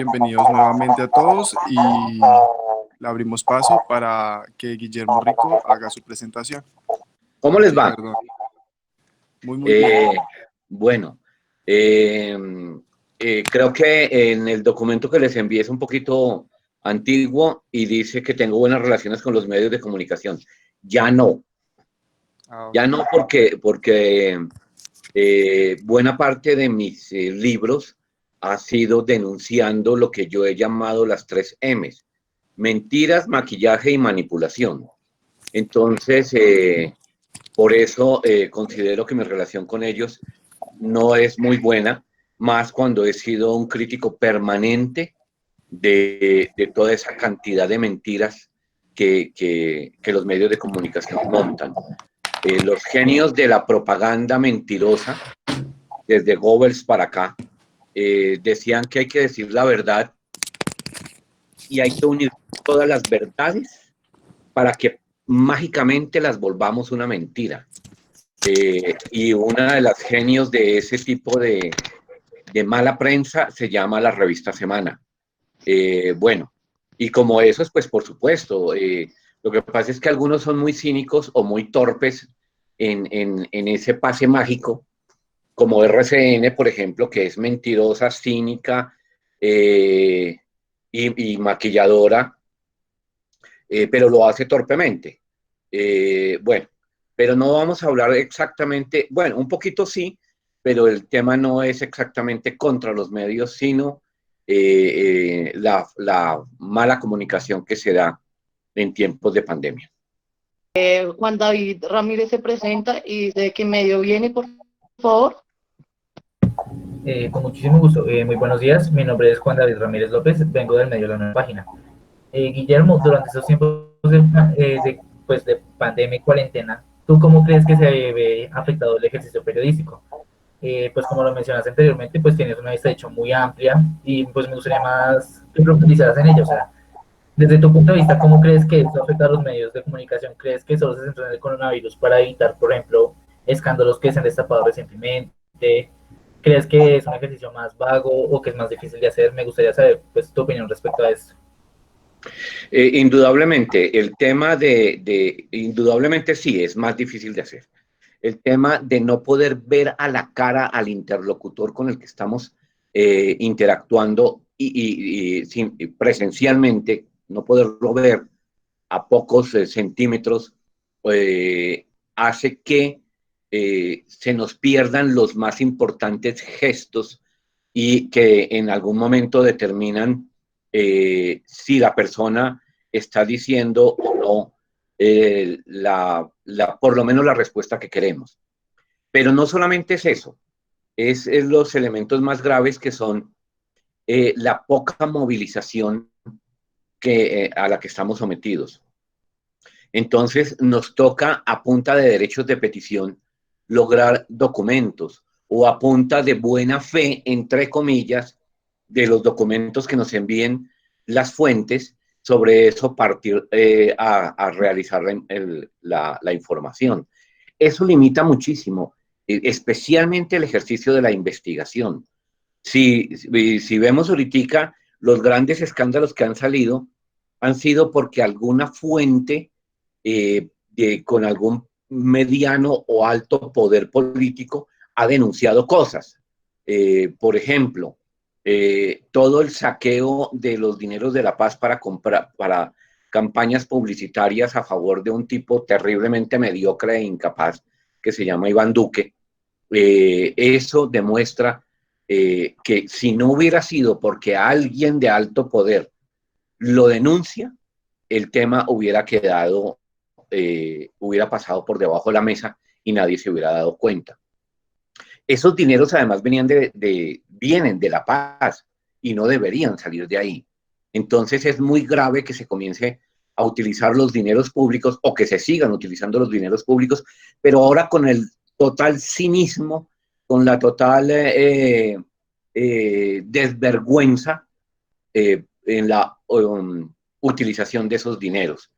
Bienvenidos nuevamente a todos y le abrimos paso para que Guillermo Rico haga su presentación. ¿Cómo les va? Perdón. Muy bien. Bueno, eh, creo que en el documento que les envié es un poquito antiguo y dice que tengo buenas relaciones con los medios de comunicación. Ya no, Ok. ya no porque buena parte de mis libros ha sido denunciando lo que yo he llamado las 3 M's: mentiras, maquillaje y manipulación. Entonces, por eso considero que mi relación con ellos no es muy buena, más cuando he sido un crítico permanente de toda esa cantidad de mentiras que los medios de comunicación montan. Los genios de la propaganda mentirosa, desde Goebbels para acá, decían que hay que decir la verdad y hay que unir todas las verdades para que mágicamente las volvamos una mentira. Y una de las genios de ese tipo de mala prensa se llama la revista Semana. Bueno, y como esos, pues por supuesto, lo que pasa es que algunos son muy cínicos o muy torpes en ese pase mágico, como RCN, por ejemplo, que es mentirosa, cínica y maquilladora, pero lo hace torpemente. Bueno, pero no vamos a hablar exactamente, bueno, un poquito sí, pero el tema no es exactamente contra los medios, sino la mala comunicación que se da en tiempos de pandemia. Juan David Ramírez se presenta y dice de qué medio viene, por favor. Con muchísimo gusto. Muy buenos días. Mi nombre es Juan David Ramírez López. Vengo del medio de la Nueva Página. Guillermo, durante estos tiempos de pandemia y cuarentena, ¿tú cómo crees que se ve afectado el ejercicio periodístico? Pues como lo mencionaste anteriormente, pues tienes una vista de hecho muy amplia y pues me gustaría más que profundizaras en ello. O sea, desde tu punto de vista, ¿cómo crees que esto afecta a los medios de comunicación? ¿Crees que solo se centra en el coronavirus para evitar, por ejemplo, escándalos que se han destapado recientemente? ¿Crees que es un ejercicio más vago o que es más difícil de hacer? Me gustaría saber pues, tu opinión respecto a esto. Indudablemente, el tema indudablemente sí, es más difícil de hacer. El tema de no poder ver a la cara al interlocutor con el que estamos interactuando y presencialmente, no poderlo ver a pocos centímetros, hace que se nos pierdan los más importantes gestos y que en algún momento determinan si la persona está diciendo o no por lo menos la respuesta que queremos. Pero no solamente es eso, es los elementos más graves que son la poca movilización a la que estamos sometidos. Entonces nos toca a punta de derechos de petición lograr documentos o a punta de buena fe, entre comillas, de los documentos que nos envíen las fuentes, sobre eso partir a realizar la información. Eso limita muchísimo, especialmente el ejercicio de la investigación. Si vemos ahorita, los grandes escándalos que han salido han sido porque alguna fuente con algún mediano o alto poder político ha denunciado cosas. Por ejemplo, todo el saqueo de los dineros de la paz para campañas publicitarias a favor de un tipo terriblemente mediocre e incapaz que se llama Iván Duque. Eso demuestra que si no hubiera sido porque alguien de alto poder lo denuncia, el tema hubiera pasado por debajo de la mesa y nadie se hubiera dado cuenta. Esos dineros además vienen de la paz y no deberían salir de ahí. Entonces es muy grave que se comience a utilizar los dineros públicos o que se sigan utilizando los dineros públicos, pero ahora con el total cinismo, con la total desvergüenza en la utilización de esos dineros.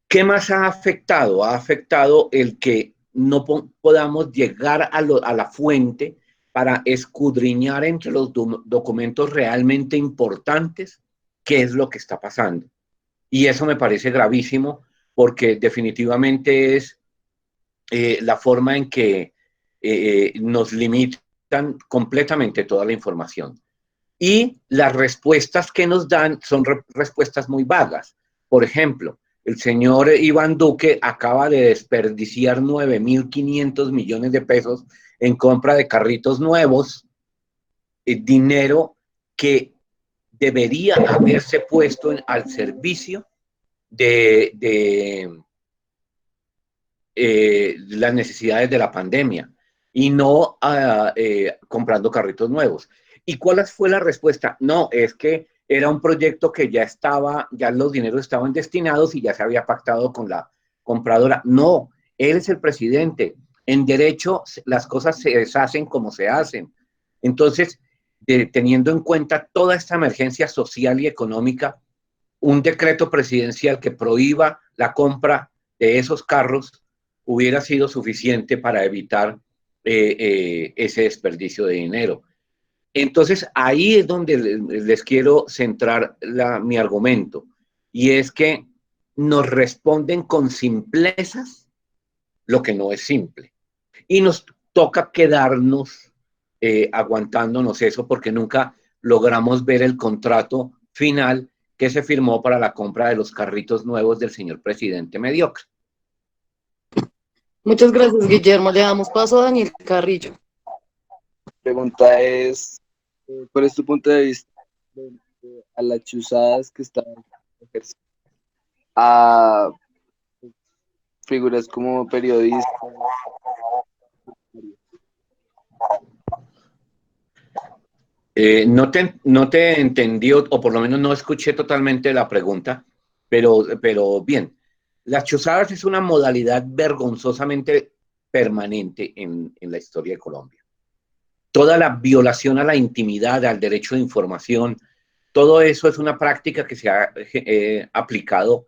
¿Qué más ha afectado? Ha afectado el que no podamos llegar a la fuente para escudriñar entre los documentos realmente importantes qué es lo que está pasando. Y eso me parece gravísimo porque definitivamente es la forma en que nos limitan completamente toda la información. Y las respuestas que nos dan son respuestas muy vagas. Por ejemplo, el señor Iván Duque acaba de desperdiciar 9.500 millones de pesos en compra de carritos nuevos, dinero que debería haberse puesto al servicio de las necesidades de la pandemia y no comprando carritos nuevos. ¿Y cuál fue la respuesta? No, es que era un proyecto que ya estaba, ya los dineros estaban destinados y ya se había pactado con la compradora. No, él es el presidente. En derecho las cosas se deshacen como se hacen. Entonces, teniendo en cuenta toda esta emergencia social y económica, un decreto presidencial que prohíba la compra de esos carros hubiera sido suficiente para evitar ese desperdicio de dinero. Entonces, ahí es donde les quiero centrar mi argumento, y es que nos responden con simplezas lo que no es simple. Y nos toca quedarnos aguantándonos eso porque nunca logramos ver el contrato final que se firmó para la compra de los carritos nuevos del señor presidente mediocre. Muchas gracias, Guillermo. Le damos paso a Daniel Carrillo. La pregunta es, ¿cuál es tu punto de vista a las chuzadas que están ejerciendo a figuras como periodistas? No te entendí, o por lo menos no escuché totalmente la pregunta, pero bien, las chuzadas es una modalidad vergonzosamente permanente en la historia de Colombia. Toda la violación a la intimidad, al derecho de información, todo eso es una práctica que se ha aplicado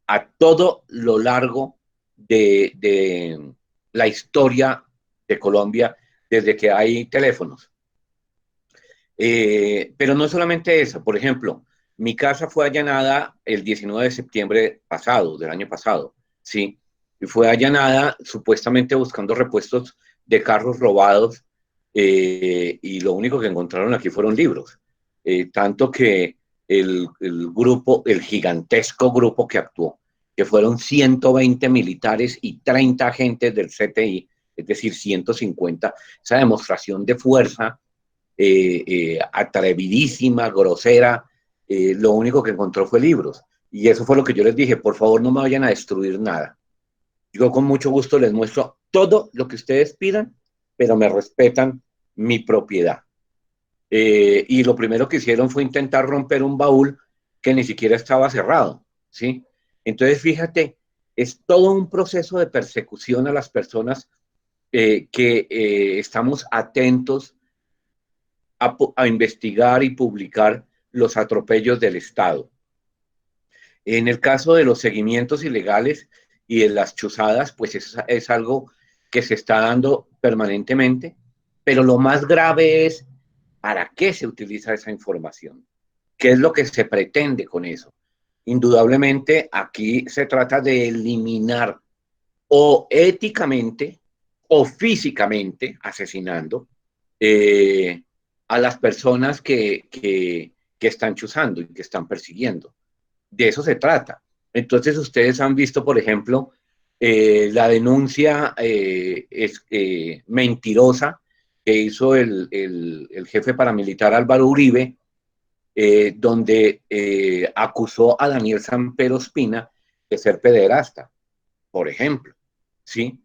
a todo lo largo de la historia de Colombia desde que hay teléfonos. Pero no solamente eso. Por ejemplo, mi casa fue allanada el 19 de septiembre pasado, del año pasado, ¿sí? Y fue allanada supuestamente buscando repuestos de carros robados, y lo único que encontraron aquí fueron libros. Tanto que el grupo, el gigantesco grupo que actuó, que fueron 120 militares y 30 agentes del CTI, es decir, 150, esa demostración de fuerza atrevidísima, grosera, lo único que encontró fue libros. Y eso fue lo que yo les dije: por favor, no me vayan a destruir nada. Yo con mucho gusto les muestro todo lo que ustedes pidan, pero me respetan mi propiedad. Y lo primero que hicieron fue intentar romper un baúl que ni siquiera estaba cerrado, ¿sí? Entonces, fíjate, es todo un proceso de persecución a las personas que estamos atentos a investigar y publicar los atropellos del Estado. En el caso de los seguimientos ilegales y de las chuzadas, pues es algo que se está dando permanentemente, pero lo más grave es ¿para qué se utiliza esa información? ¿Qué es lo que se pretende con eso? Indudablemente aquí se trata de eliminar o éticamente o físicamente, asesinando, a las personas que están chuzando y que están persiguiendo. De eso se trata. Entonces ustedes han visto, por ejemplo, la denuncia mentirosa que hizo el jefe paramilitar Álvaro Uribe, donde acusó a Daniel Samper Ospina de ser pederasta, por ejemplo, ¿sí?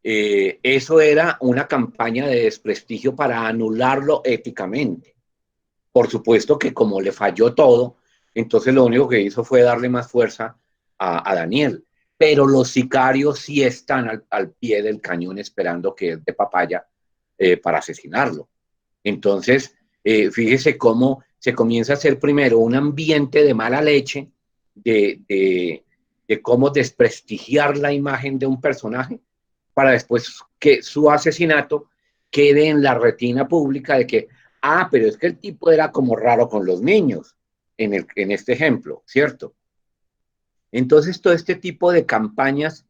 Eso era una campaña de desprestigio para anularlo éticamente. Por supuesto que como le falló todo, entonces lo único que hizo fue darle más fuerza a Daniel. Pero los sicarios sí están al pie del cañón esperando que él dé papaya para asesinarlo. Entonces, fíjese cómo se comienza a hacer primero un ambiente de mala leche, de cómo desprestigiar la imagen de un personaje, para después que su asesinato quede en la retina pública de que, pero es que el tipo era como raro con los niños, en este ejemplo, ¿cierto? Entonces, todo este tipo de campañas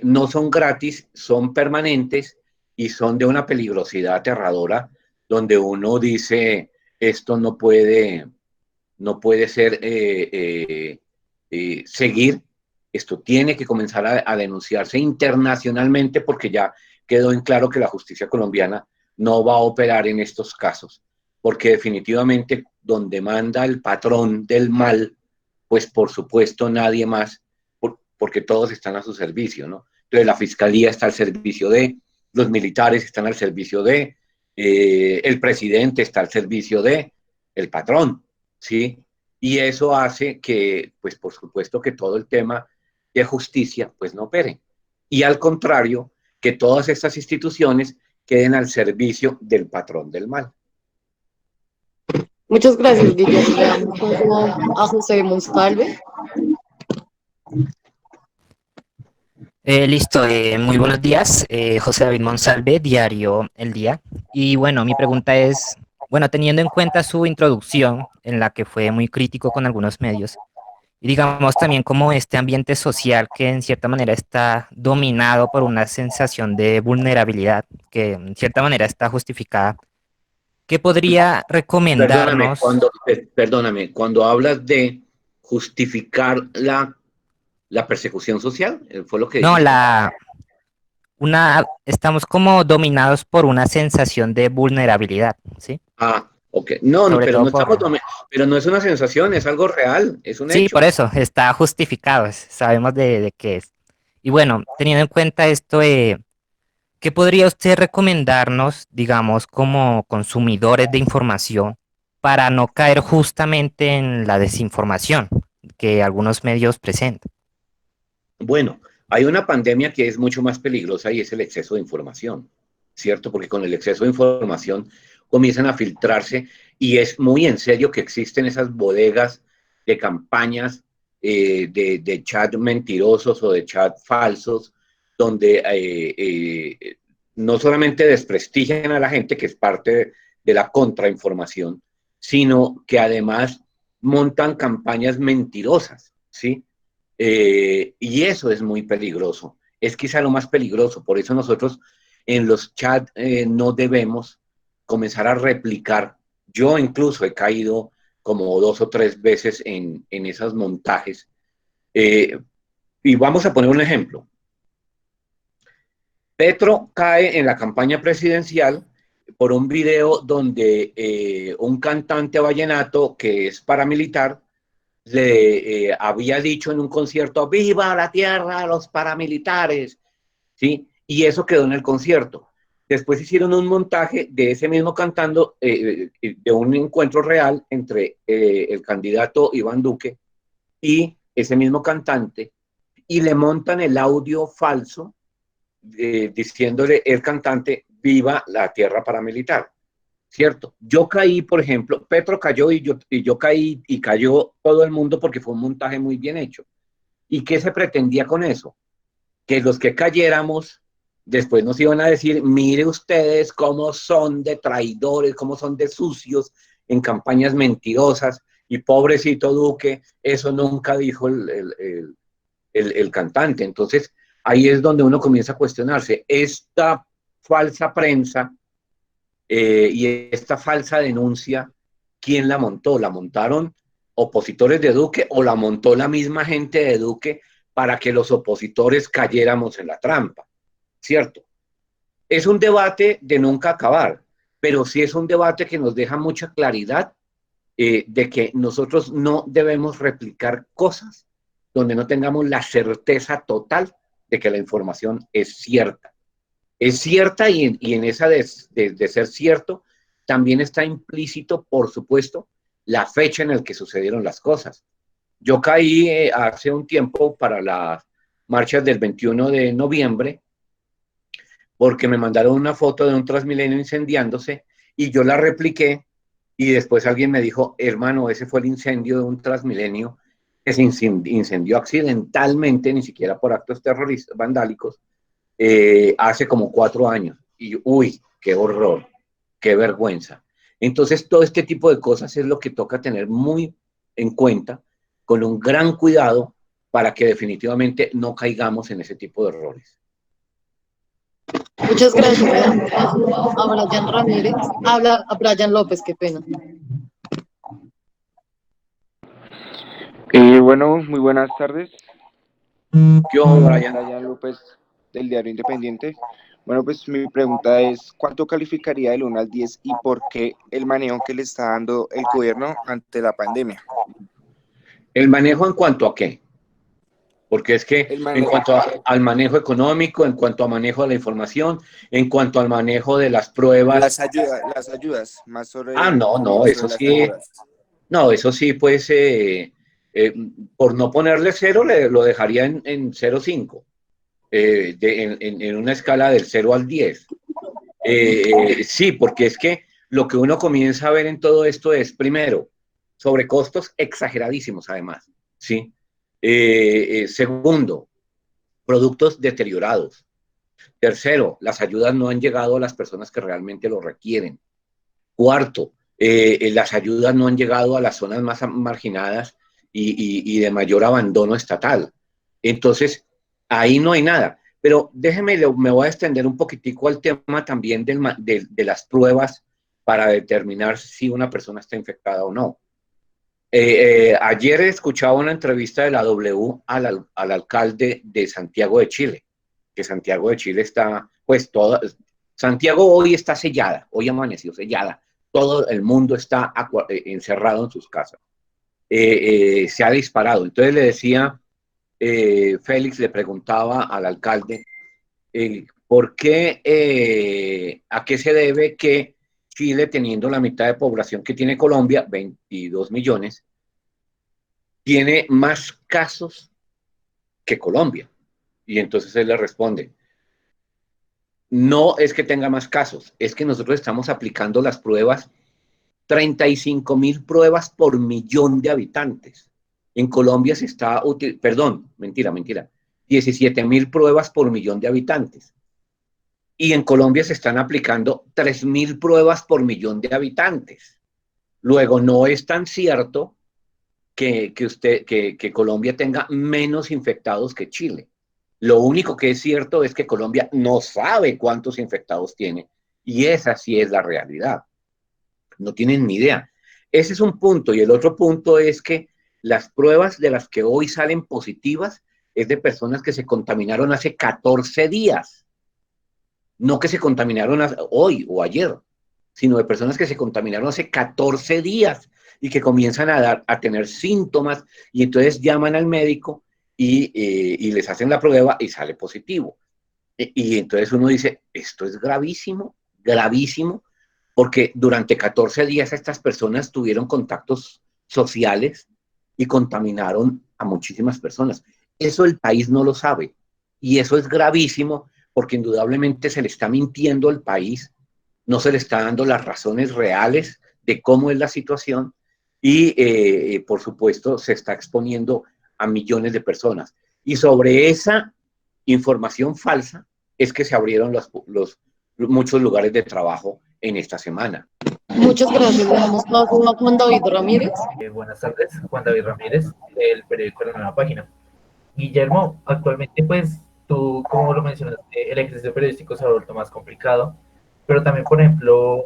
no son gratis, son permanentes y son de una peligrosidad aterradora, donde uno dice, esto no puede ser seguir, esto tiene que comenzar a denunciarse internacionalmente porque ya quedó en claro que la justicia colombiana no va a operar en estos casos, porque definitivamente donde manda el patrón del mal, pues por supuesto nadie más, porque todos están a su servicio, ¿no? Entonces la fiscalía está al servicio de, los militares están al servicio de, el presidente está al servicio de, el patrón, ¿sí? Y eso hace que, pues por supuesto que todo el tema de justicia, pues no opere. Y al contrario, que todas estas instituciones queden al servicio del patrón del mal. Muchas gracias, Guillermo. Le damos paso a José Monsalve. Listo, muy buenos días. José David Monsalve, Diario El Día. Y bueno, mi pregunta es, bueno, teniendo en cuenta su introducción, en la que fue muy crítico con algunos medios, y digamos también como este ambiente social que en cierta manera está dominado por una sensación de vulnerabilidad, que en cierta manera está justificada, ¿qué podría recomendarnos? Perdóname, cuando hablas de justificar la persecución social, ¿fue lo que No, dijiste? estamos como dominados por una sensación de vulnerabilidad, ¿sí? Ok. No, Sobre pero todo no por... pero no es una sensación, es algo real, es un Sí, hecho. por eso, está justificado, sabemos de qué es. Y bueno, teniendo en cuenta esto, ¿qué podría usted recomendarnos, digamos, como consumidores de información, para no caer justamente en la desinformación que algunos medios presentan? Bueno, hay una pandemia que es mucho más peligrosa y es el exceso de información, ¿cierto? Porque con el exceso de información comienzan a filtrarse y es muy en serio que existen esas bodegas de campañas de chat mentirosos o de chat falsos, donde no solamente desprestigian a la gente, que es parte de la contrainformación, sino que además montan campañas mentirosas, ¿sí? Y eso es muy peligroso. Es quizá lo más peligroso. Por eso nosotros en los chats no debemos comenzar a replicar. Yo incluso he caído como 2 o 3 veces en esos montajes. Eh, y vamos a poner un ejemplo. Petro cae en la campaña presidencial por un video donde un cantante vallenato que es paramilitar le había dicho en un concierto, ¡viva la tierra, los paramilitares! ¿Sí? Y eso quedó en el concierto. Después hicieron un montaje de ese mismo cantando, de un encuentro real entre el candidato Iván Duque y ese mismo cantante, y le montan el audio falso diciéndole el cantante, ¡viva la tierra paramilitar! ¿Cierto? Yo caí, por ejemplo, Petro cayó y yo caí y cayó todo el mundo porque fue un montaje muy bien hecho. ¿Y qué se pretendía con eso? Que los que cayéramos después nos iban a decir, mire ustedes cómo son de traidores, cómo son de sucios en campañas mentirosas y pobrecito Duque, eso nunca dijo el cantante. Entonces, ahí es donde uno comienza a cuestionarse. Esta falsa prensa y esta falsa denuncia, ¿quién la montó? ¿La montaron opositores de Duque o la montó la misma gente de Duque para que los opositores cayéramos en la trampa? ¿Cierto? Es un debate de nunca acabar, pero sí es un debate que nos deja mucha claridad de que nosotros no debemos replicar cosas donde no tengamos la certeza total de que la información es cierta. Es cierta y en esa de ser cierto también está implícito, por supuesto, la fecha en la que sucedieron las cosas. Yo caí hace un tiempo para las marchas del 21 de noviembre porque me mandaron una foto de un Transmilenio incendiándose y yo la repliqué y después alguien me dijo, hermano, ese fue el incendio de un Transmilenio que se incendió accidentalmente, ni siquiera por actos terroristas, vandálicos, hace como 4 años. y uy, qué horror, qué vergüenza. Entonces, todo este tipo de cosas es lo que toca tener muy en cuenta, con un gran cuidado, para que definitivamente no caigamos en ese tipo de errores. Muchas gracias. Le damos paso a Brian Ramírez. Habla a Brian López, qué pena. Bueno, muy buenas tardes. ¿Qué hubo, Brian? Brian López, del Diario Independiente. Bueno, pues mi pregunta es, ¿cuánto calificaría del 1 al 10 y por qué el manejo que le está dando el gobierno ante la pandemia? ¿El manejo en cuanto a qué? Porque es que El en manejo, cuanto al manejo económico, en cuanto a manejo de la información, en cuanto al manejo de las pruebas. las ayudas, más Ah, sobre, no, no, eso sobre las sí, ayudas. no, eso sí, pues por no ponerle cero, lo dejaría en 0,5, en una escala del 0 al 10. Sí, porque es que lo que uno comienza a ver en todo esto es, primero, sobrecostos exageradísimos, además, ¿sí? Segundo, productos deteriorados. Tercero, las ayudas no han llegado a las personas que realmente lo requieren. Cuarto, las ayudas no han llegado a las zonas más marginadas y de mayor abandono estatal. Entonces, ahí no hay nada. Pero déjeme, me voy a extender un poquitico al tema también de las pruebas para determinar si una persona está infectada o no. Ayer escuchaba una entrevista de la W al alcalde de Santiago de Chile, que Santiago de Chile está, pues Santiago hoy está sellada, hoy amaneció sellada, todo el mundo está encerrado en sus casas. Se ha disparado. Entonces le decía, Félix le preguntaba al alcalde, ¿por qué, a qué se debe que Chile, teniendo la mitad de población que tiene Colombia, 22 millones, tiene más casos que Colombia? Y entonces él le responde, no es que tenga más casos, es que nosotros estamos aplicando las pruebas, 35.000 pruebas por millón de habitantes. En Colombia se está, perdón, mentira, 17.000 pruebas por millón de habitantes. Y en Colombia se están aplicando 3.000 pruebas por millón de habitantes. Luego, no es tan cierto que Colombia tenga menos infectados que Chile. Lo único que es cierto es que Colombia no sabe cuántos infectados tiene, y esa sí es la realidad. No tienen ni idea. Ese es un punto, y el otro punto es que las pruebas de las que hoy salen positivas es de personas que se contaminaron hace 14 días, no que se contaminaron hoy o ayer, sino de personas que se contaminaron hace 14 días y que comienzan a tener síntomas, y entonces llaman al médico y les hacen la prueba y sale positivo. Y entonces uno dice, esto es gravísimo, gravísimo, porque durante 14 días estas personas tuvieron contactos sociales y contaminaron a muchísimas personas. Eso el país no lo sabe, y eso es gravísimo, porque indudablemente se le está mintiendo al país, no se le está dando las razones reales de cómo es la situación, y por supuesto se está exponiendo a millones de personas. Y sobre esa información falsa es que se abrieron muchos lugares de trabajo en esta semana. Muchas gracias. Le damos paso a Juan David Ramírez. Buenas tardes, Juan David Ramírez, del periódico La Nueva Página. Guillermo, actualmente pues tú, como lo mencionaste, el ejercicio periodístico se ha vuelto más complicado, pero también, por ejemplo,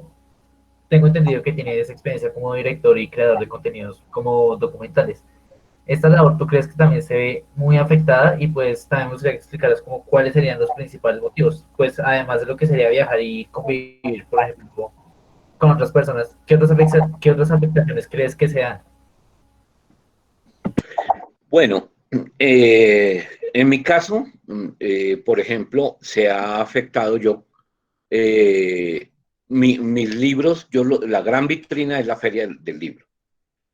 tengo entendido que tienes experiencia como director y creador de contenidos como documentales. Esta labor, ¿tú crees que también se ve muy afectada? Y pues también me gustaría que explicaras como cuáles serían los principales motivos, pues además de lo que sería viajar y convivir, por ejemplo, con otras personas, qué otras afectaciones crees que sean? Bueno, en mi caso, por ejemplo, se ha afectado mis libros, la gran vitrina es la Feria del Libro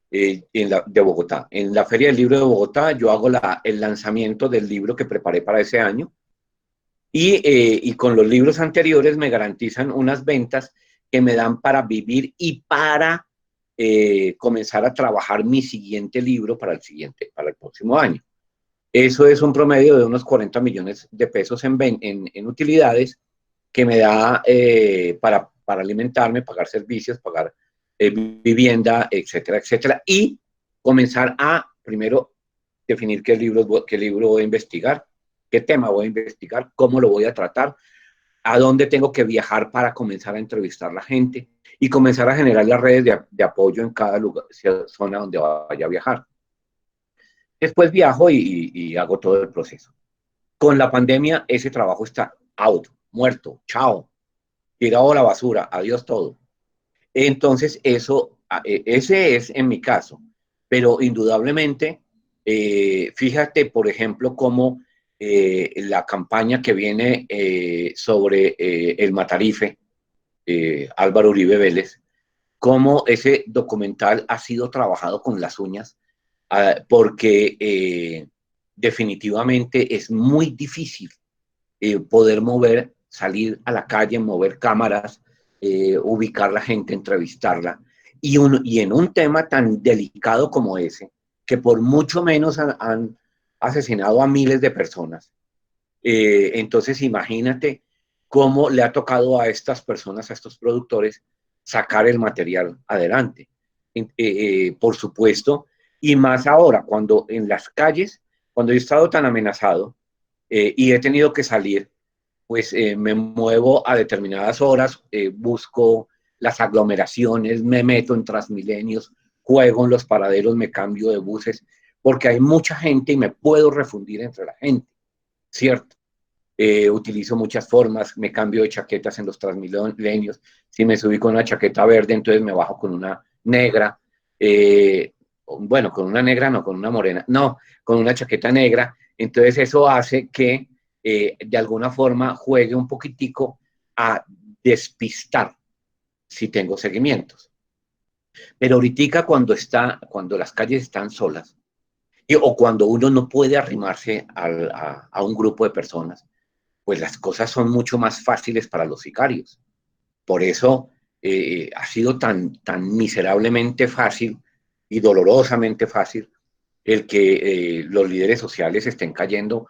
de Bogotá. En la Feria del Libro de Bogotá yo hago el lanzamiento del libro que preparé para ese año, y con los libros anteriores me garantizan unas ventas que me dan para vivir y para comenzar a trabajar mi siguiente libro para el próximo año. Eso es un promedio de unos 40 millones de pesos en utilidades, que me da para alimentarme, pagar servicios, pagar vivienda, etcétera, etcétera, y comenzar a, primero, definir qué libro voy a investigar, qué tema voy a investigar, cómo lo voy a tratar, a dónde tengo que viajar para comenzar a entrevistar a la gente y comenzar a generar las redes de apoyo en cada lugar, zona donde vaya a viajar. Después viajo y hago todo el proceso. Con la pandemia, ese trabajo está out, muerto, chao, tirado a la basura, adiós todo. Entonces, ese es en mi caso, pero indudablemente, fíjate, por ejemplo, cómo la campaña que viene sobre el Matarife, Álvaro Uribe Vélez, cómo ese documental ha sido trabajado con las uñas, porque definitivamente es muy difícil poder salir a la calle, mover cámaras, ubicar la gente, entrevistarla, y en un tema tan delicado como ese, que por mucho menos han asesinado a miles de personas. Entonces imagínate cómo le ha tocado a estas personas, a estos productores, sacar el material adelante. Por supuesto, y más ahora, cuando en las calles, cuando he estado tan amenazado y he tenido que salir, pues me muevo a determinadas horas, busco las aglomeraciones, me meto en Transmilenios, juego en los paraderos, me cambio de buses, porque hay mucha gente y me puedo refundir entre la gente, ¿cierto? Utilizo muchas formas, me cambio de chaquetas en los Transmilenios, si me subí con una chaqueta verde, entonces me bajo con una negra, bueno, con una negra no, con una morena, no, con una chaqueta negra, entonces eso hace que de alguna forma juegue un poquitico a despistar si tengo seguimientos. Pero ahorita cuando las calles están solas, o cuando uno no puede arrimarse a un grupo de personas, pues las cosas son mucho más fáciles para los sicarios. Por eso ha sido tan miserablemente fácil y dolorosamente fácil el que los líderes sociales estén cayendo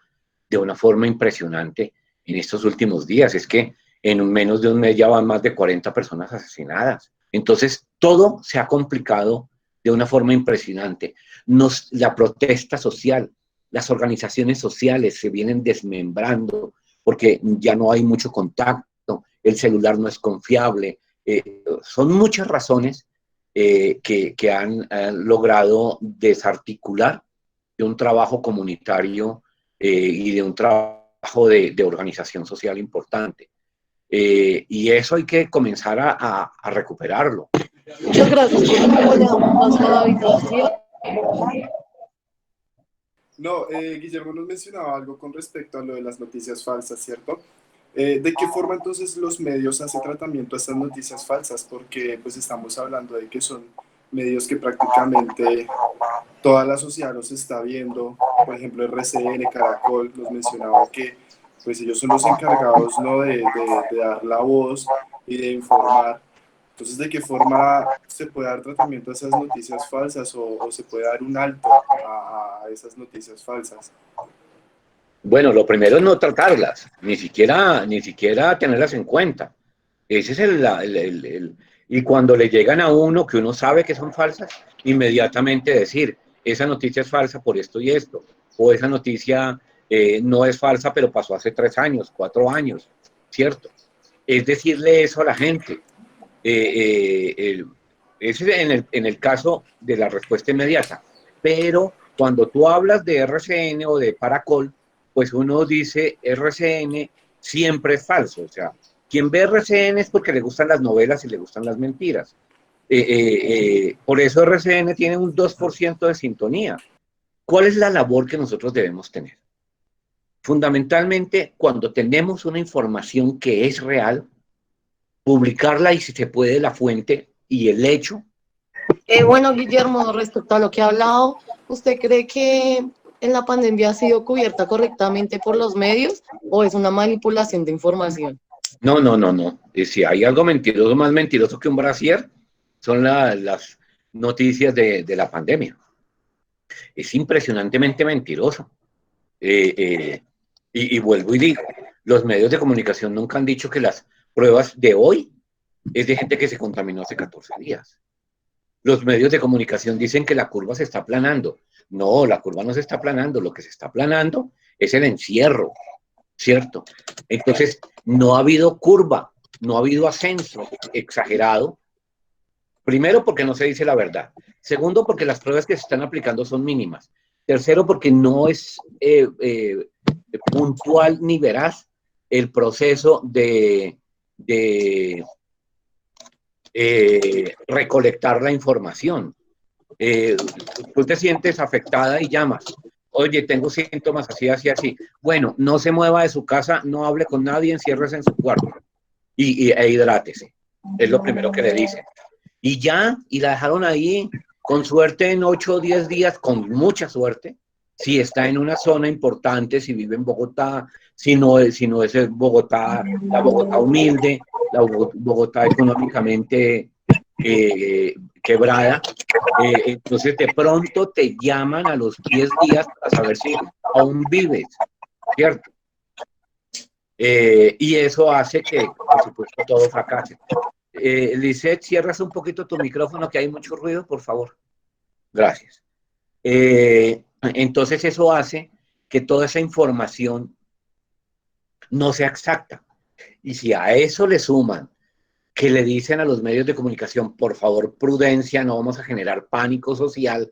de una forma impresionante en estos últimos días. Es que en menos de un mes ya van más de 40 personas asesinadas. Entonces, todo se ha complicado de una forma impresionante. La protesta social, las organizaciones sociales se vienen desmembrando porque ya no hay mucho contacto, el celular no es confiable. Son muchas razones que han logrado desarticular de un trabajo comunitario y de un trabajo de organización social importante. Y eso hay que comenzar a recuperarlo. Muchas gracias por tu apoyo, David García. No, Guillermo nos mencionaba algo con respecto a lo de las noticias falsas, ¿cierto? ¿De qué forma entonces los medios hacen tratamiento a estas noticias falsas? Porque pues estamos hablando de que son medios que prácticamente toda la sociedad los está viendo. Por ejemplo, RCN, Caracol, nos mencionaba que pues ellos son los encargados, ¿no?, de dar la voz y de informar. Entonces, ¿de qué forma se puede dar tratamiento a esas noticias falsas o se puede dar un alto a esas noticias falsas? Bueno, lo primero es no tratarlas, ni siquiera tenerlas en cuenta. Ese es y cuando le llegan a uno que uno sabe que son falsas, inmediatamente decir, esa noticia es falsa por esto y esto, o esa noticia no es falsa, pero pasó hace 3 años, 4 años, ¿cierto? Es decirle eso a la gente. Ese es en el caso de la respuesta inmediata. Pero cuando tú hablas de RCN o de Paracol, pues uno dice RCN siempre es falso. O sea, quien ve RCN es porque le gustan las novelas y le gustan las mentiras. Por eso RCN tiene un 2% de sintonía. ¿Cuál es la labor que nosotros debemos tener? Fundamentalmente, cuando tenemos una información que es real, publicarla y si se puede la fuente y el hecho. Bueno, Guillermo, respecto a lo que ha hablado, ¿usted cree que en la pandemia ha sido cubierta correctamente por los medios o es una manipulación de información? No. Si hay algo mentiroso, más mentiroso que un brasier, son las noticias de la pandemia. Es impresionantemente mentiroso. Y vuelvo y digo, Los medios de comunicación nunca han dicho que las pruebas de hoy es de gente que se contaminó hace 14 días. Los medios de comunicación dicen que la curva se está aplanando. No, la curva no se está aplanando. Lo que se está aplanando es el encierro, ¿cierto? Entonces, no ha habido curva, no ha habido ascenso exagerado. Primero, porque no se dice la verdad. Segundo, porque las pruebas que se están aplicando son mínimas. Tercero, porque no es puntual ni veraz el proceso de recolectar la información. Tú te sientes afectada y llamas. Oye, tengo síntomas así, así, así. Bueno, no se mueva de su casa, no hable con nadie, enciérrese en su cuarto e hidrátese. Es lo primero que le dicen. Y ya, y la dejaron ahí, con suerte en 8 o 10 días, con mucha suerte, si está en una zona importante, si vive en Bogotá, si no es Bogotá, la Bogotá humilde, la Bogotá económicamente quebrada, entonces de pronto te llaman a los 10 días para saber si aún vives, ¿cierto? Y eso hace que, por supuesto, todo fracase. Lisette, cierras un poquito tu micrófono, que hay mucho ruido, por favor. Gracias. Entonces eso hace que toda esa información no sea exacta. Y si a eso le suman que le dicen a los medios de comunicación, por favor, prudencia, no vamos a generar pánico social,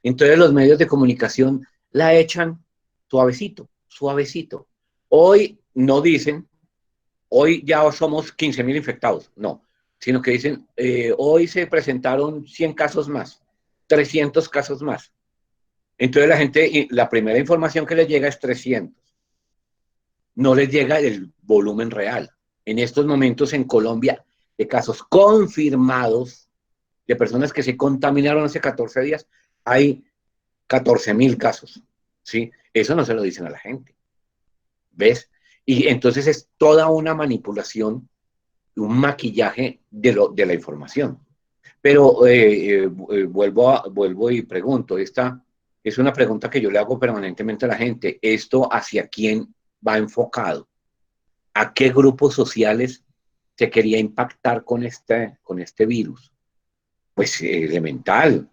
entonces los medios de comunicación la echan suavecito, suavecito. Hoy no dicen, hoy ya somos 15.000 infectados, no, sino que dicen, hoy se presentaron 100 casos más, 300 casos más. Entonces la gente, la primera información que les llega es 300. No les llega el volumen real. En estos momentos en Colombia, de casos confirmados de personas que se contaminaron hace 14 días, hay 14.000 casos. ¿Sí? Eso no se lo dicen a la gente. ¿Ves? Y entonces es toda una manipulación, un maquillaje de la información. Pero vuelvo y pregunto, esta es una pregunta que yo le hago permanentemente a la gente. ¿Esto hacia quién va enfocado? ¿A qué grupos sociales se quería impactar con este virus? Pues elemental.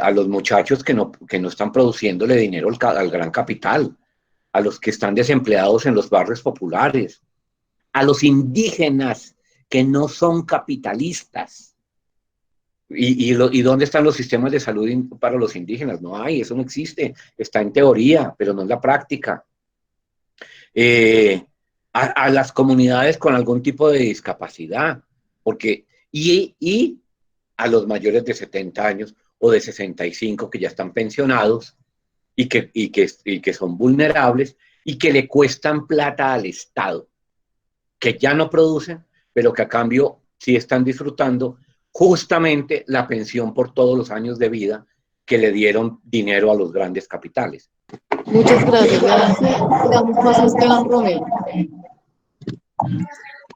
A los muchachos que no están produciéndole dinero al gran capital, a los que están desempleados en los barrios populares, a los indígenas que no son capitalistas. ¿Y dónde están los sistemas de salud para los indígenas? No hay, eso no existe. Está en teoría, pero no en la práctica. A las comunidades con algún tipo de discapacidad, y a los mayores de 70 años o de 65 que ya están pensionados y que son vulnerables y que le cuestan plata al Estado, que ya no producen, pero que a cambio sí están disfrutando justamente la pensión por todos los años de vida que le dieron dinero a los grandes capitales. Muchas gracias. Damos paso a Esteban Romero.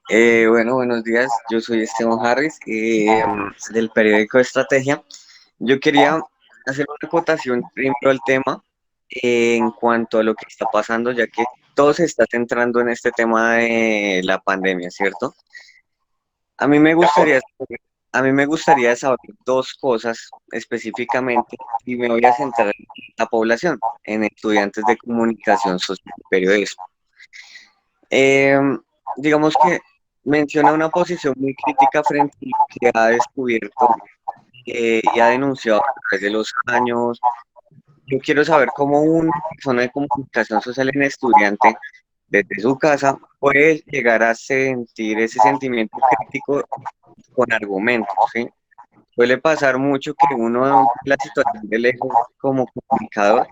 Bueno, buenos días. Yo soy Esteban Harris, del periódico Estrategia. Yo quería hacer una acotación primero al tema en cuanto a lo que está pasando, ya que todo se está centrando en este tema de la pandemia, ¿cierto? A mí me gustaría, a mí me gustaría saber dos cosas específicamente y me voy a centrar en la población, en estudiantes de comunicación social y periodismo. Digamos que menciona una posición muy crítica frente a lo que ha descubierto y ha denunciado a través de los años. Yo quiero saber cómo una persona de comunicación social en estudiante desde su casa puede llegar a sentir ese sentimiento crítico con argumentos, ¿sí? Suele pasar mucho que uno ve la situación de lejos como comunicador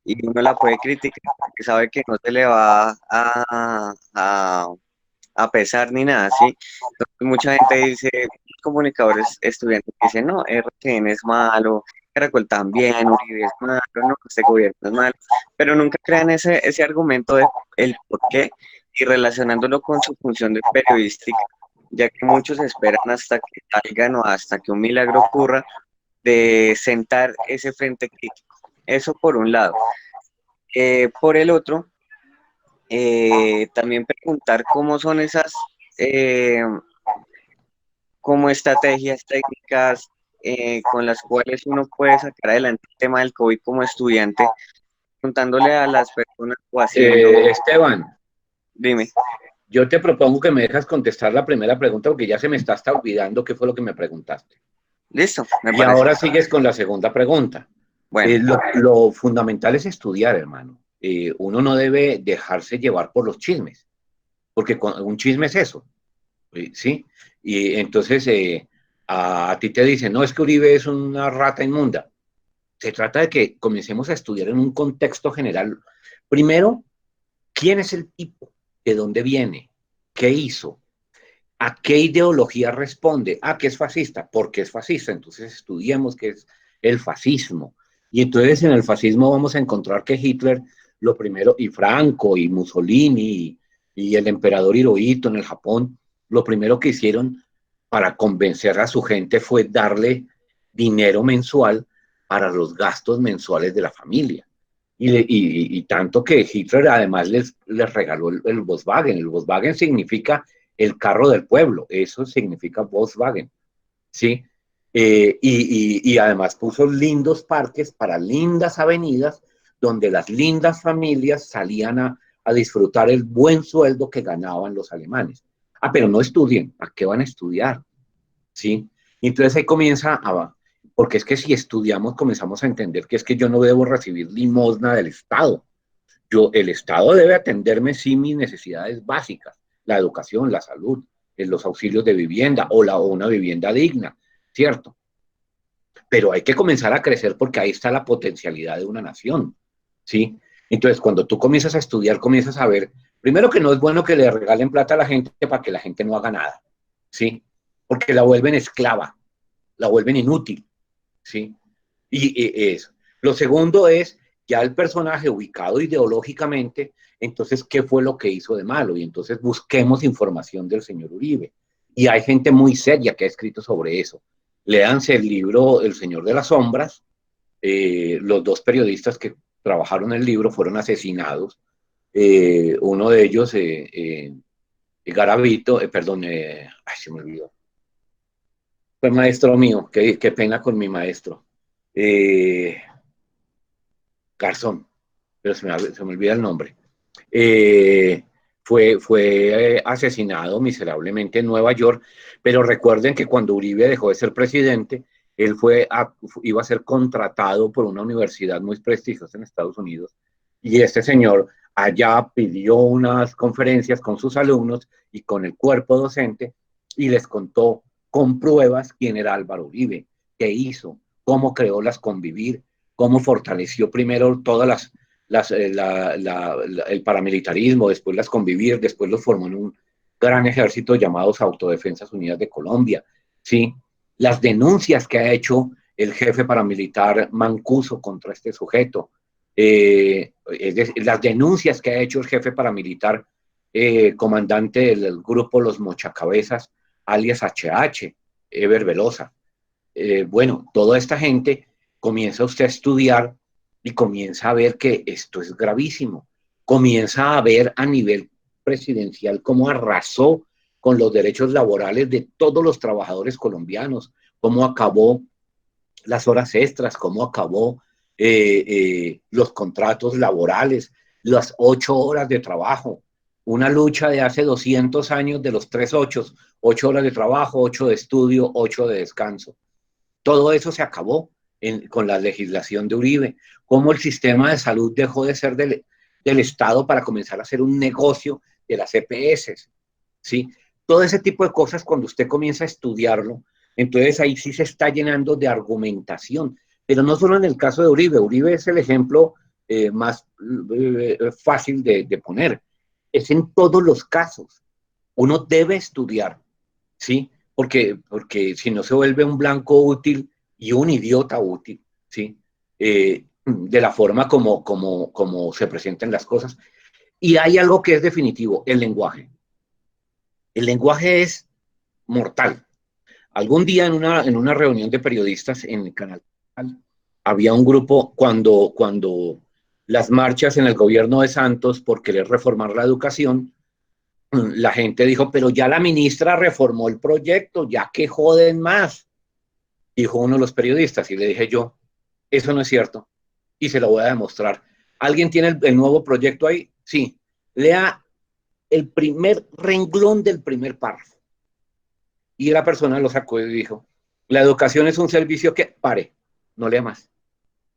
y uno la puede criticar porque sabe que no se le va a pesar ni nada, ¿sí? Entonces, mucha gente dice, comunicadores estudiantes dicen, no, RTN es malo, Caracol también, Uribe es malo, no, este gobierno es malo, pero nunca crean ese argumento de el por qué y relacionándolo con su función de periodística, ya que muchos esperan hasta que salgan o hasta que un milagro ocurra de sentar ese frente crítico. Eso por un lado. Por el otro, También preguntar cómo son esas eh, como estrategias técnicas con las cuales uno puede sacar adelante el tema del COVID como estudiante, preguntándole a las personas o haciendo, Esteban, dime, yo te propongo que me dejas contestar la primera pregunta porque ya se me está hasta olvidando qué fue lo que me preguntaste. listo, me Y parece. ahora sigues con la segunda pregunta. Bueno, Lo fundamental es estudiar, hermano. Uno no debe dejarse llevar por los chismes, porque un chisme es eso, ¿sí? Y entonces a ti te dicen, no, es que Uribe es una rata inmunda. Se trata de que comencemos a estudiar en un contexto general. Primero, ¿quién es el tipo? ¿De dónde viene? ¿Qué hizo? ¿A qué ideología responde? Ah, que es fascista. ¿Por qué es fascista? Entonces estudiemos qué es el fascismo. Y entonces en el fascismo vamos a encontrar que Hitler, lo primero, y Franco, y Mussolini, y el emperador Hirohito en el Japón, lo primero que hicieron para convencer a su gente fue darle dinero mensual para los gastos mensuales de la familia. Y tanto que Hitler además les regaló el Volkswagen. El Volkswagen significa el carro del pueblo, eso significa Volkswagen, ¿sí? Y además puso lindos parques para lindas avenidas donde las lindas familias salían a disfrutar el buen sueldo que ganaban los alemanes. Ah, pero no estudien, ¿a qué van a estudiar? ¿Sí? Y entonces ahí comienza porque es que si estudiamos comenzamos a entender que es que yo no debo recibir limosna del Estado. El Estado debe atenderme sí mis necesidades básicas, la educación, la salud, los auxilios de vivienda o una vivienda digna, ¿cierto? Pero hay que comenzar a crecer porque ahí está la potencialidad de una nación, ¿sí? Entonces, cuando tú comienzas a estudiar, comienzas a ver, primero que no es bueno que le regalen plata a la gente para que la gente no haga nada, ¿sí? Porque la vuelven esclava, la vuelven inútil, ¿sí? Y eso. Lo segundo es ya el personaje ubicado ideológicamente, entonces, ¿qué fue lo que hizo de malo? Y entonces busquemos información del señor Uribe. Y hay gente muy seria que ha escrito sobre eso. Léanse el libro El Señor de las Sombras. Los dos periodistas que trabajaron el libro fueron asesinados. Uno de ellos, Garavito, perdón, ay, se me olvidó. Fue maestro mío, qué pena con mi maestro. Eh, Garzón, pero se me olvida el nombre. Eh, fue asesinado miserablemente en Nueva York, pero recuerden que cuando Uribe dejó de ser presidente, él iba a ser contratado por una universidad muy prestigiosa en Estados Unidos, y este señor allá pidió unas conferencias con sus alumnos y con el cuerpo docente, y les contó con pruebas quién era Álvaro Uribe, qué hizo, cómo creó las Convivir, cómo fortaleció primero todas el paramilitarismo, después las Convivir, después los formó en un gran ejército llamados Autodefensas Unidas de Colombia, ¿sí? Las denuncias que ha hecho el jefe paramilitar Mancuso contra este sujeto, las denuncias que ha hecho el jefe paramilitar comandante del grupo Los Mochacabezas, alias HH, Eber Velosa. Bueno, toda esta gente comienza usted a estudiar y comienza a ver que esto es gravísimo. Comienza a ver a nivel presidencial cómo arrasó con los derechos laborales de todos los trabajadores colombianos, cómo acabó las horas extras, cómo acabó los contratos laborales, las 8 horas de trabajo, una lucha de hace 200 años de los 3 8, 8 horas de trabajo, 8 de estudio, 8 de descanso. Todo eso se acabó con la legislación de Uribe. Cómo el sistema de salud dejó de ser del Estado para comenzar a ser un negocio de las EPS, ¿sí? Todo ese tipo de cosas, cuando usted comienza a estudiarlo, entonces ahí sí se está llenando de argumentación. Pero no solo en el caso de Uribe. Uribe es el ejemplo más fácil de poner. Es en todos los casos. Uno debe estudiar, ¿sí? Porque si no se vuelve un blanco útil y un idiota útil, ¿sí? De la forma como se presentan las cosas. Y hay algo que es definitivo, el lenguaje. El lenguaje es mortal. Algún día en una reunión de periodistas en el canal había un grupo cuando las marchas en el gobierno de Santos por querer reformar la educación, la gente dijo, pero ya la ministra reformó el proyecto, ya que joden más, dijo uno de los periodistas, y le dije yo, eso no es cierto, y se lo voy a demostrar. ¿Alguien tiene el nuevo proyecto ahí? Sí. Lea el primer renglón del primer párrafo. Y la persona lo sacó y dijo, la educación es un servicio que, pare, no lea más.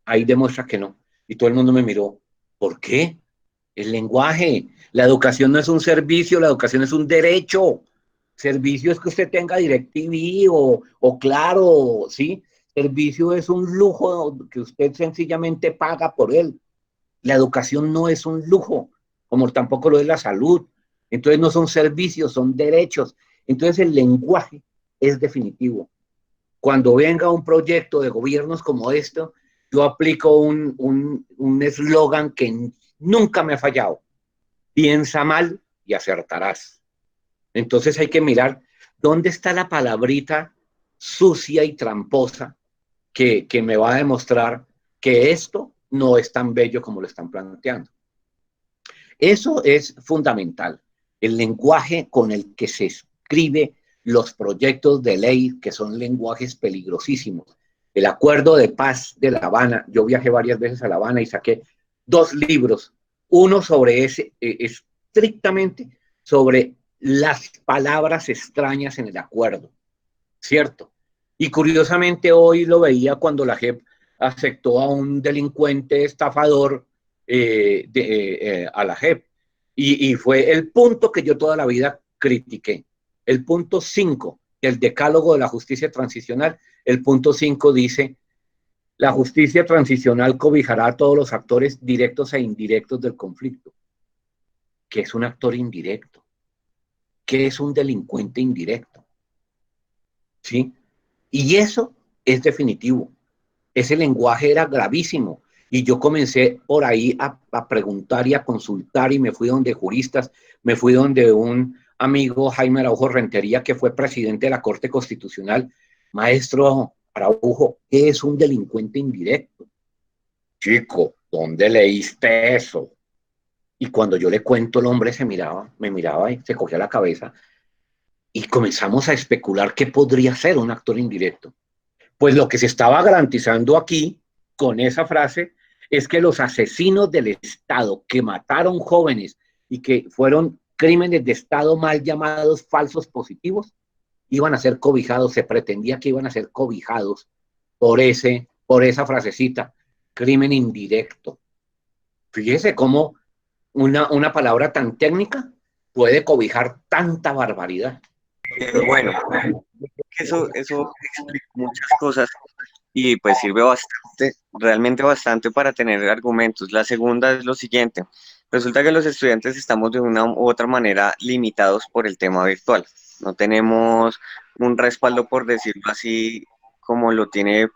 Ahí demuestra que no. Y todo el mundo me miró, ¿por qué? El lenguaje. La educación no es un servicio, la educación es un derecho. Servicio es que usted tenga DirecTV o Claro, ¿sí? Servicio es un lujo que usted sencillamente paga por él. La educación no es un lujo, como tampoco lo es la salud. Entonces no son servicios, son derechos. Entonces el lenguaje es definitivo. Cuando venga un proyecto de gobiernos como esto, yo aplico un eslogan que nunca me ha fallado. Piensa mal y acertarás. Entonces hay que mirar dónde está la palabrita sucia y tramposa que me va a demostrar que esto no es tan bello como lo están planteando. Eso es fundamental. El lenguaje con el que se escribe los proyectos de ley, que son lenguajes peligrosísimos. El Acuerdo de Paz de La Habana, yo viajé varias veces a La Habana y saqué 2 libros, uno sobre ese, estrictamente sobre las palabras extrañas en el acuerdo, ¿cierto? Y curiosamente hoy lo veía cuando la JEP aceptó a un delincuente estafador a la JEP. Y fue el punto que yo toda la vida critiqué. El punto 5 del decálogo de la justicia transicional, el punto 5 dice, la justicia transicional cobijará a todos los actores directos e indirectos del conflicto. ¿Qué es un actor indirecto? ¿Qué es un delincuente indirecto? ¿Sí? Y eso es definitivo. Ese lenguaje era gravísimo. Y yo comencé por ahí a preguntar y a consultar y me fui donde juristas, me fui donde un amigo, Jaime Araujo Rentería, que fue presidente de la Corte Constitucional. Maestro Araujo, ¿qué es un delincuente indirecto? Chico, ¿dónde leíste eso? Y cuando yo le cuento, el hombre me miraba y se cogía la cabeza y comenzamos a especular qué podría ser un actor indirecto. Pues lo que se estaba garantizando aquí con esa frase es que los asesinos del Estado que mataron jóvenes y que fueron crímenes de Estado mal llamados falsos positivos, iban a ser cobijados, se pretendía que iban a ser cobijados por esa frasecita, crimen indirecto. Fíjese cómo una palabra tan técnica puede cobijar tanta barbaridad. Bueno, eso explica muchas cosas y pues sirve bastante, realmente bastante para tener argumentos. La segunda es lo siguiente. Resulta que los estudiantes estamos de una u otra manera limitados por el tema virtual. No tenemos un respaldo, por decirlo así, como lo tiene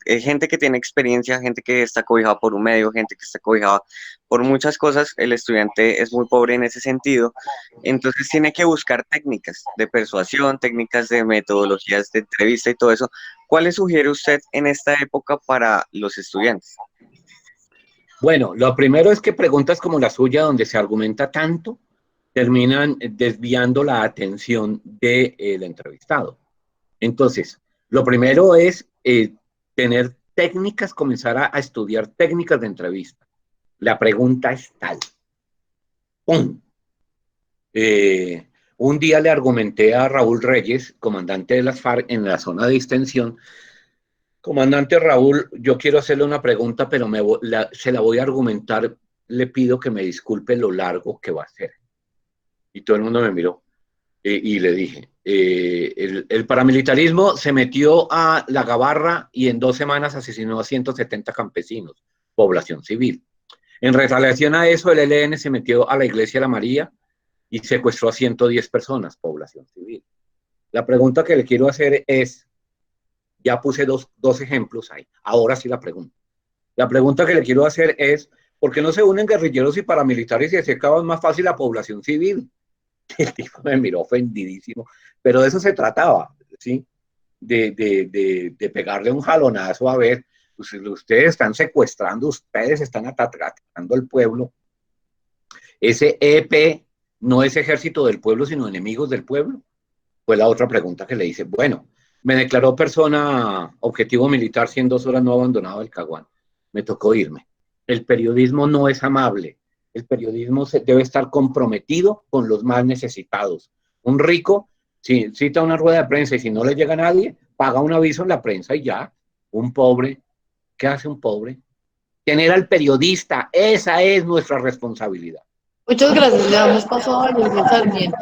gente que tiene experiencia, gente que está cobijada por un medio, gente que está cobijada por muchas cosas. El estudiante es muy pobre en ese sentido, entonces tiene que buscar técnicas de persuasión, técnicas de metodologías de entrevista y todo eso. ¿Cuáles sugiere usted en esta época para los estudiantes? Bueno, lo primero es que preguntas como la suya, donde se argumenta tanto, terminan desviando la atención del entrevistado. Entonces, lo primero es tener técnicas, comenzar a estudiar técnicas de entrevista. La pregunta es tal. ¡Pum! Un día le argumenté a Raúl Reyes, comandante de las FARC en la zona de distensión, comandante Raúl, yo quiero hacerle una pregunta, pero se la voy a argumentar, le pido que me disculpe lo largo que va a ser. Y todo el mundo me miró y le dije, el paramilitarismo se metió a La Gabarra y en 2 semanas asesinó a 170 campesinos, población civil. En retaliación a eso, el ELN se metió a la Iglesia de la María y secuestró a 110 personas, población civil. La pregunta que le quiero hacer es, ya puse dos ejemplos ahí, ahora sí la pregunta. La pregunta que le quiero hacer es, ¿por qué no se unen guerrilleros y paramilitares y se acaba más fácil la población civil? El tipo me miró ofendidísimo, pero de eso se trataba, ¿sí? De pegarle un jalonazo a ver. pues, ustedes están secuestrando, ustedes están atacando al pueblo. Ese EP no es ejército del pueblo, sino enemigos del pueblo. Fue la otra pregunta que le hice. Bueno, me declaró persona objetivo militar si en 2 horas no abandonado el Caguán. Me tocó irme. El periodismo no es amable. El periodismo debe estar comprometido con los más necesitados. Un rico, si cita una rueda de prensa y si no le llega a nadie, paga un aviso en la prensa y ya. Un pobre, ¿qué hace un pobre? Tener al periodista, esa es nuestra responsabilidad. Muchas gracias, le damos paso a Valeria Sarmiento.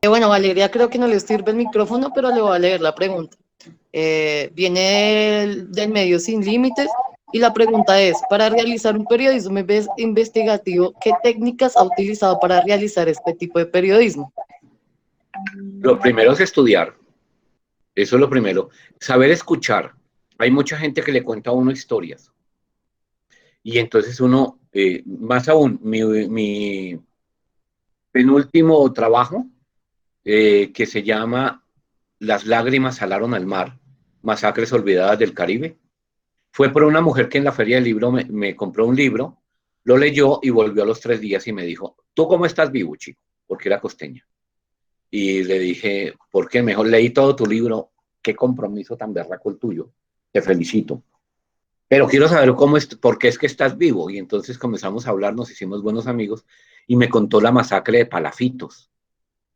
Bueno, Valeria, creo que no le sirve el micrófono, pero le voy a leer la pregunta. Viene del medio Sin Límites y la pregunta es, para realizar un periodismo investigativo, ¿qué técnicas ha utilizado para realizar este tipo de periodismo? Lo primero es estudiar, eso es lo primero. Saber escuchar. Hay mucha gente que le cuenta a uno historias. Y entonces uno, más aún, mi penúltimo trabajo, que se llama Las lágrimas salaron al mar, masacres olvidadas del Caribe, fue por una mujer que en la feria del libro me compró un libro, lo leyó y volvió a los 3 días y me dijo, ¿tú cómo estás vivo, chico? Porque era costeña. Y le dije, ¿por qué? Mejor leí todo tu libro, qué compromiso tan berraco el tuyo, te felicito. Pero quiero saber por qué es que estás vivo. Y entonces comenzamos a hablar, nos hicimos buenos amigos y me contó la masacre de Palafitos.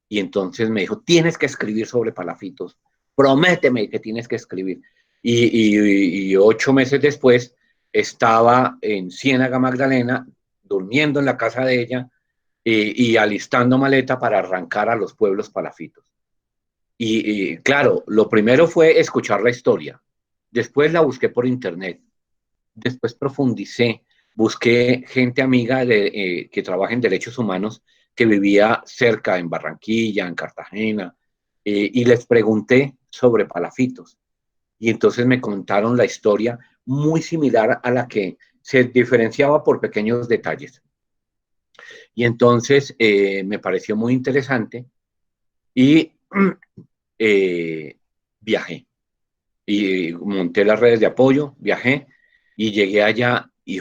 Y entonces me dijo, tienes que escribir sobre Palafitos, prométeme que tienes que escribir. Y 8 meses después estaba en Ciénaga Magdalena, durmiendo en la casa de ella y alistando maleta para arrancar a los pueblos palafitos. Y claro, lo primero fue escuchar la historia, después la busqué por internet, después profundicé, busqué gente amiga que trabaja en derechos humanos que vivía cerca en Barranquilla, en Cartagena, y les pregunté sobre palafitos. Y entonces me contaron la historia muy similar a la que se diferenciaba por pequeños detalles. Y entonces me pareció muy interesante y viajé. Y monté las redes de apoyo, viajé y llegué allá y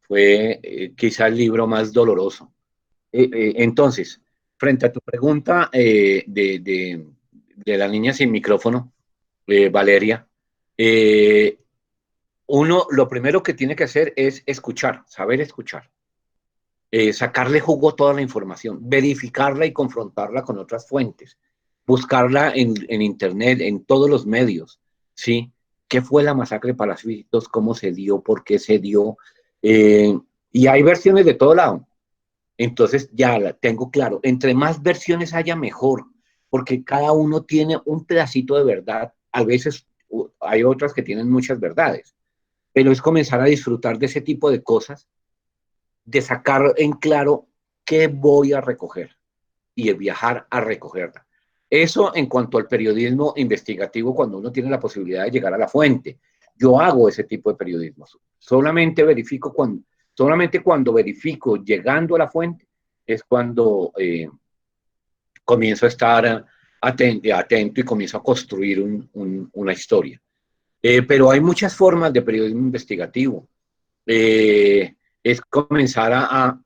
fue quizá el libro más doloroso. Entonces, frente a tu pregunta de la niña sin micrófono, Valeria, uno lo primero que tiene que hacer es escuchar, saber escuchar. Sacarle jugo a toda la información, verificarla y confrontarla con otras fuentes, buscarla en internet, en todos los medios, ¿sí? ¿Qué fue la masacre de Palafitos? ¿Cómo se dio? ¿Por qué se dio? Y hay versiones de todo lado. Entonces ya la tengo claro, entre más versiones haya mejor, porque cada uno tiene un pedacito de verdad, a veces hay otras que tienen muchas verdades, pero es comenzar a disfrutar de ese tipo de cosas, de sacar en claro qué voy a recoger y viajar a recogerla. Eso en cuanto al periodismo investigativo, cuando uno tiene la posibilidad de llegar a la fuente. Yo hago ese tipo de periodismo. Solamente cuando verifico llegando a la fuente es cuando comienzo a estar atento y comienzo a construir una historia. Pero hay muchas formas de periodismo investigativo. Es comenzar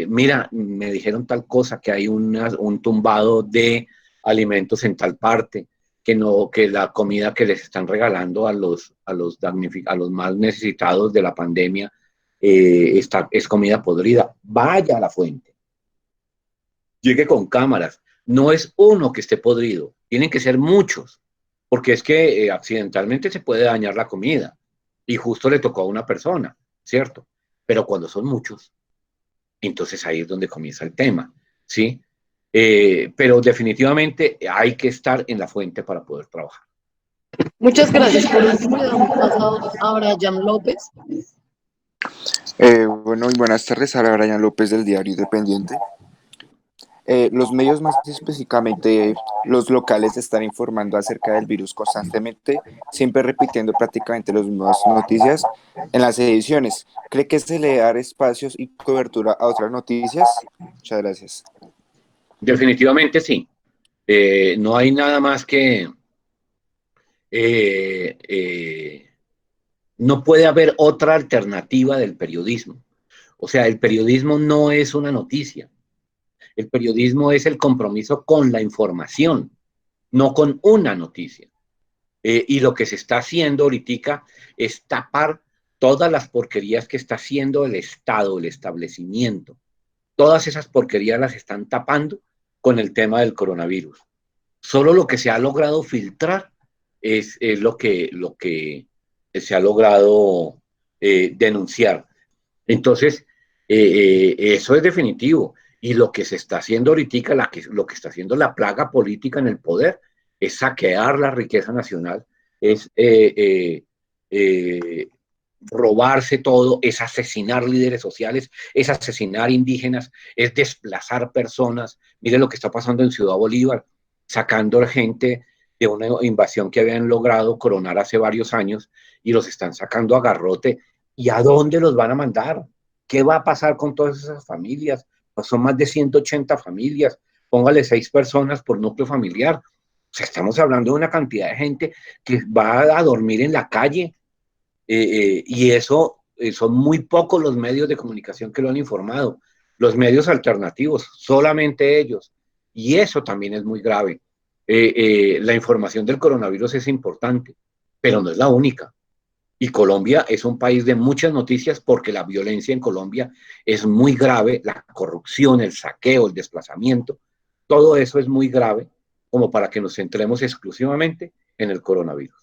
mira, me dijeron tal cosa, que hay un tumbado de alimentos en tal parte, que la comida que les están regalando a los más necesitados de la pandemia es comida podrida. Vaya a la fuente. Llegue con cámaras. No es uno que esté podrido, tienen que ser muchos, porque es que accidentalmente se puede dañar la comida y justo le tocó a una persona, ¿cierto? Pero cuando son muchos, entonces ahí es donde comienza el tema, ¿sí? Pero definitivamente hay que estar en la fuente para poder trabajar. Muchas gracias. Por último, le damos paso a Brian López. Bueno, y buenas tardes a Brian López del Diario Independiente. Los medios, más específicamente los locales, están informando acerca del virus constantemente, siempre repitiendo prácticamente las mismas noticias en las ediciones. ¿Cree que se le dará espacios y cobertura a otras noticias? Muchas gracias. Definitivamente sí. No hay nada más que eh, eh, no puede haber otra alternativa del periodismo. O sea, el periodismo no es una noticia. El periodismo es el compromiso con la información, no con una noticia. Y lo que se está haciendo ahorita es tapar todas las porquerías que está haciendo el Estado, el establecimiento. Todas esas porquerías las están tapando con el tema del coronavirus. Solo lo que se ha logrado filtrar es lo que se ha logrado denunciar. Entonces, eso es definitivo. Y lo que se está haciendo ahorita, lo que está haciendo la plaga política en el poder, es saquear la riqueza nacional, es robarse todo, es asesinar líderes sociales, es asesinar indígenas, es desplazar personas. Mire lo que está pasando en Ciudad Bolívar, sacando gente de una invasión que habían logrado coronar hace varios años y los están sacando a garrote. ¿Y a dónde los van a mandar? ¿Qué va a pasar con todas esas familias? Pues son más de 180 familias, póngale 6 personas por núcleo familiar. O sea, estamos hablando de una cantidad de gente que va a dormir en la calle, y eso son muy pocos los medios de comunicación que lo han informado. Los medios alternativos, solamente ellos. Y eso también es muy grave. La información del coronavirus es importante, pero no es la única. Y Colombia es un país de muchas noticias porque la violencia en Colombia es muy grave, la corrupción, el saqueo, el desplazamiento, todo eso es muy grave como para que nos centremos exclusivamente en el coronavirus.